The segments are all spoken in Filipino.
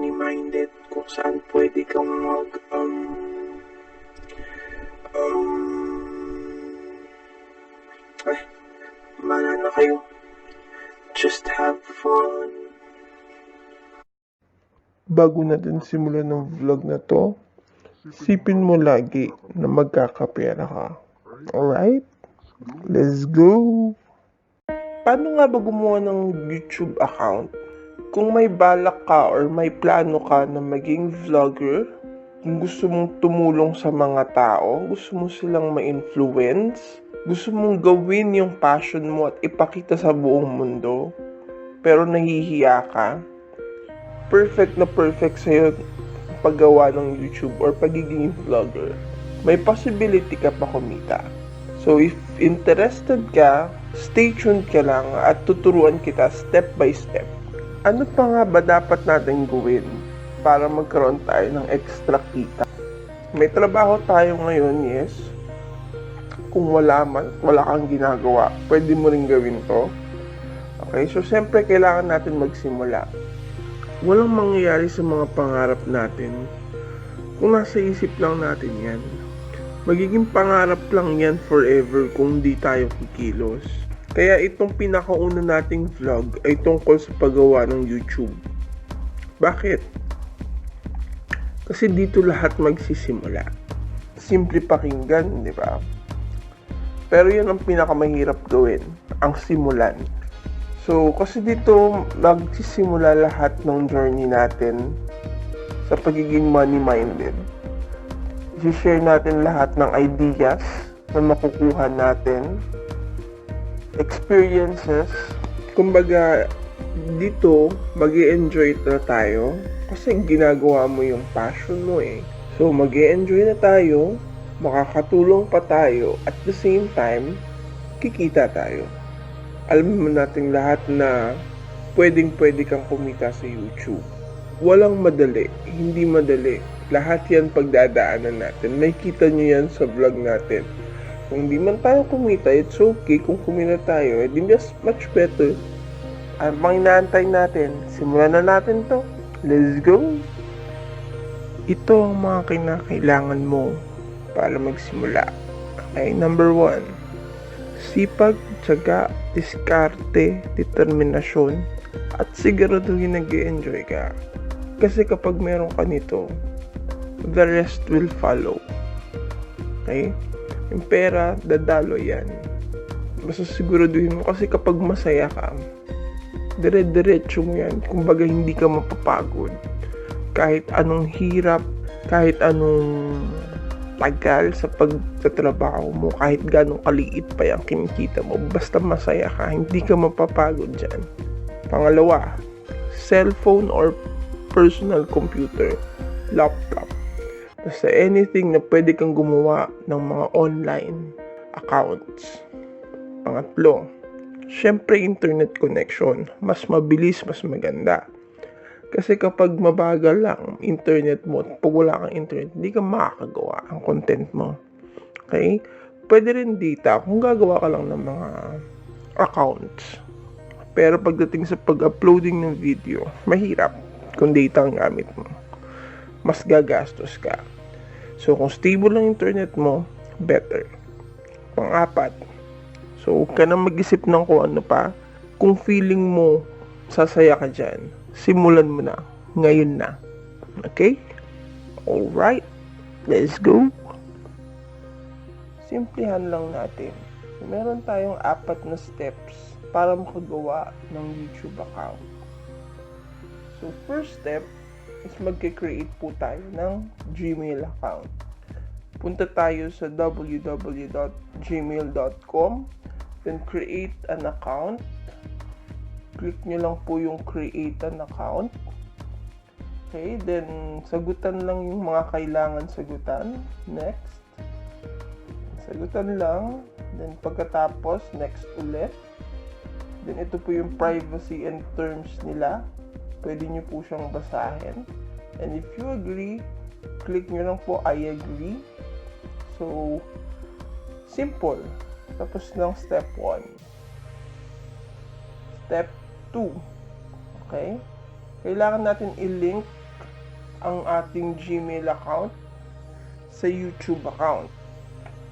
money-minded kung saan pwede kang malala kayo. Just have fun. Bago natin simulan ng vlog na to, isipin mo lagi na magkakapera ka. Alright? Let's go! Paano nga ba gumawa ng YouTube account? Kung may balak ka or may plano ka na maging vlogger, kung gusto mong tumulong sa mga tao, gusto mo silang ma-influence, gusto mong gawin yung passion mo at ipakita sa buong mundo, pero nahihiya ka, perfect na perfect sa'yo paggawa ng YouTube or pagiging vlogger. May possibility ka pa kumita. So if interested ka, stay tuned ka lang at tuturuan kita step by step. Ano pa nga ba dapat natin gawin para magkaroon tayo ng extra kita? May trabaho tayo ngayon, yes. Kung wala kang ginagawa, pwede mo rin gawin to. Okay, so siyempre kailangan natin magsimula. Walang mangyayari sa mga pangarap natin kung nasa isip lang natin yan. Magiging pangarap lang yan forever kung di tayo kikilos. Kaya itong pinakauna nating vlog ay tungkol sa paggawa ng YouTube. Bakit? Kasi dito lahat magsisimula. Simple pakinggan, di ba? Pero yan ang pinakamahirap gawin, ang simulan. So, kasi dito magsisimula lahat ng journey natin sa pagiging money-minded. I-share natin lahat ng ideas na makukuha natin, experiences. Kumbaga, dito mag-i-enjoy na tayo kasi ginagawa mo yung passion mo eh. So, mag-i-enjoy na tayo, makakatulong pa tayo, at the same time, kikita tayo. Alam mo nating lahat na pwedeng-pwede kang kumita sa YouTube. Walang madali, hindi madali. Lahat yan pagdadaanan natin. May kita nyo yan sa vlog natin. Kung di man tayo kumita, it's okay. Kung kumita tayo, edi just much better. Ano pang inaantay natin? Simulan na natin to. Let's go! Ito ang mga kinakailangan mo para magsimula. Okay, number 1. Sipag, tiyaga, diskarte, determinasyon, at siguraduhin nag-i-enjoy ka. Kasi kapag meron ka nito, the rest will follow. Okay? Yung pera, dadalo yan. Basta siguraduhin mo kasi kapag masaya ka, dire-diretso mo yan. Kumbaga hindi ka mapapagod. Kahit anong hirap, kahit anong tagal sa pagtatrabaho mo, kahit ganong kaliit pa yung kinikita mo, basta masaya ka, hindi ka mapapagod dyan. Pangalawa, cellphone or personal computer, laptop. Basta anything na pwede kang gumawa ng mga online accounts. Pangatlo, syempre internet connection. Mas mabilis, mas maganda. Kasi kapag mabagal lang internet mo, pag wala kang internet, hindi ka makakagawa ang content mo. Okay? Pwede rin data kung gagawa ka lang ng mga accounts. Pero pagdating sa pag-uploading ng video, mahirap kung data ang gamit mo. Mas gagastos ka. So, kung stable ang internet mo, better. Pang-apat, so huwag ka na mag-isip ng kung ano pa. Kung feeling mo sasaya ka dyan, simulan mo na. Ngayon na. Okay? Alright. Let's go. Simplihan lang natin. Meron tayong 4 na steps para makagawa ng YouTube account. So, first step is magke-create po tayo ng Gmail account. Punta tayo sa www.gmail.com, then create an account. Click nyo lang po yung create an account. Okay, then sagutan lang yung mga kailangan sagutan. Next. Sagutan lang. Then pagkatapos, next ulit. Then ito po yung privacy and terms nila. Pwede nyo po siyang basahin. And if you agree, click nyo lang po I agree. So, simple. Tapos ng step 1. Step 2. Okay? Kailangan natin i-link ang ating Gmail account sa YouTube account.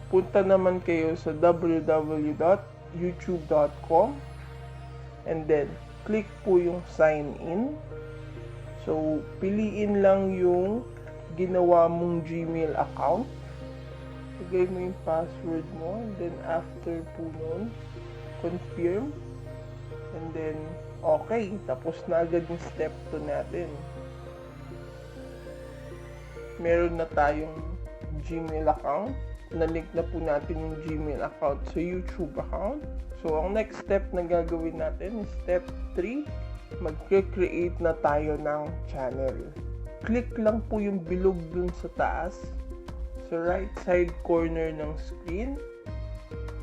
Punta naman kayo sa www.youtube.com and then click po yung sign in. So, piliin lang yung ginawa mong Gmail account. Lagay mo yung password mo and then after po nun, confirm and then okay, tapos na agad yung step 2 natin. Meron na tayong Gmail account. Na-link na po natin yung Gmail account sa YouTube account. So, ang next step na gagawin natin is step 3. Mag-create na tayo ng channel. Click lang po yung bilog dun sa taas, sa right side corner ng screen.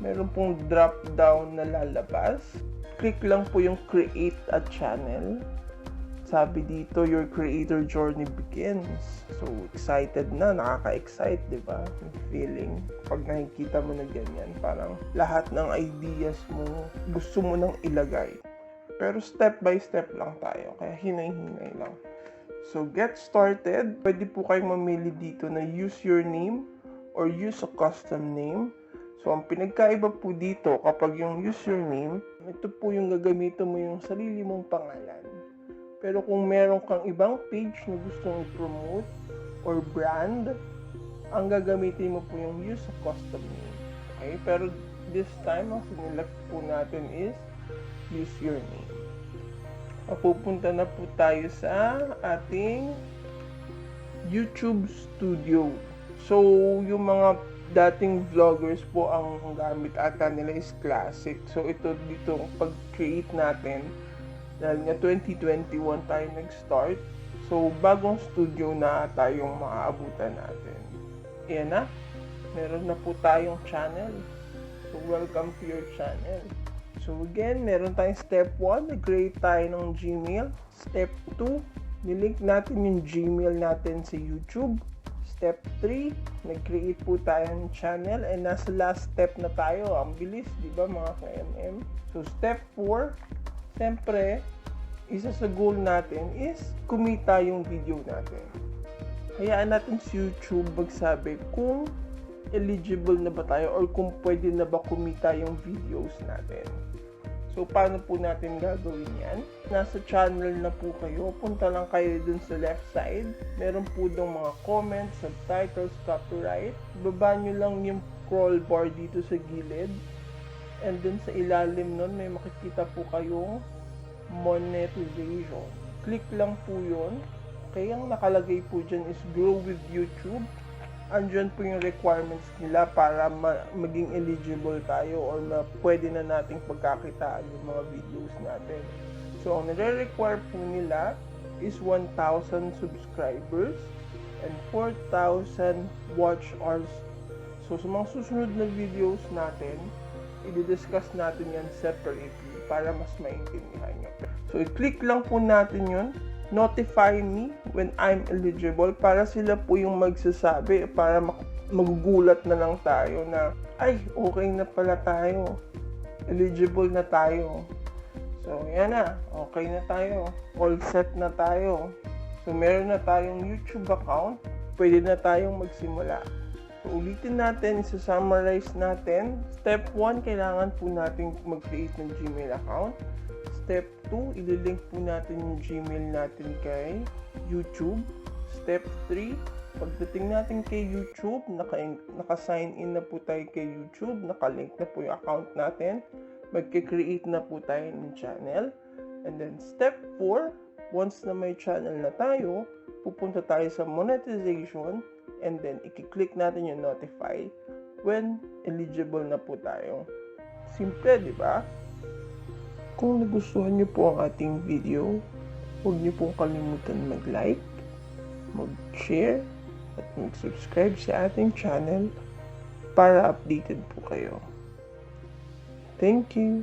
Meron pong drop down na lalabas. Click lang po yung create a channel. Sabi dito, your creator journey begins. So, excited na, nakaka-excite, di ba? Yung feeling, pag nakikita mo na ganyan, parang lahat ng ideas mo, gusto mo nang ilagay. Pero step by step lang tayo, kaya hinay-hinay lang. So, get started. Pwede po kayong mamili dito na use your name or use a custom name. So, ang pinagkaiba po dito, kapag yung use your name, ito po yung gagamitin mo yung sarili mong pangalan. Pero kung meron kang ibang page na gustong i-promote or brand, ang gagamitin mo po yung use a custom name. Okay? Pero this time, ang sinelect po natin is use your name. Mapupunta na po tayo sa ating YouTube Studio. So, yung mga dating vloggers po ang gamit ata nila is classic. So, ito dito, pag-create natin, dahil nga 2021 tayo nag-start. So, bagong studio na tayong maaabutan natin. Ayan na. Meron na po tayong channel. So, welcome to your channel. So, again, meron tayong step 1. Nag-create tayo ng Gmail. Step 2, nilink natin yung Gmail natin sa YouTube. Step 3, nag-create po tayo ng channel. And nasa last step na tayo. Ang bilis, di ba mga ka-MM? So, step 4, siyempre, isa sa goal natin is kumita yung video natin. Hayaan natin si YouTube magsabi kung eligible na ba tayo or kung pwede na ba kumita yung videos natin. So, paano po natin gagawin yan? Nasa channel na po kayo. Punta lang kayo dun sa left side. Meron po dong mga comments, subtitles, copyright. Baba nyo lang yung scroll bar dito sa gilid. And dun sa ilalim nun, may makikita po kayong monetization. Click lang po yun. Kaya ang nakalagay po dyan is grow with YouTube. Andyan po yung requirements nila para maging eligible tayo or pwede na nating pagkakitaan yung mga videos natin. So, ang nire-require po nila is 1,000 subscribers and 4,000 watch hours. So, sa mga susunod na videos natin, i-discuss natin yan separately para mas maintindihan nyo. So, i-click lang po natin yun. Notify me when I'm eligible para sila po yung magsasabi para magugulat na lang tayo na ay, okay na pala tayo. Eligible na tayo. So, yan na. Okay na tayo. All set na tayo. So, meron na tayong YouTube account. Pwede na tayong magsimula. So, ulitin natin, isa-summarize natin. Step 1, kailangan po natin mag-create ng Gmail account. Step 2, ililink po natin yung Gmail natin kay YouTube. Step 3, pagdating natin kay YouTube, naka-sign in na po tayo kay YouTube, nakalink na po yung account natin, magkikreate na po tayo ng channel. And then step 4, once na may channel na tayo, pupunta tayo sa monetization and then i-click natin yung notify when eligible na po tayo. Simple, di ba? Kung nagustuhan niyo po ang ating video, huwag niyo pong kalimutan mag-like, mag-share, at mag-subscribe sa ating channel para updated po kayo. Thank you!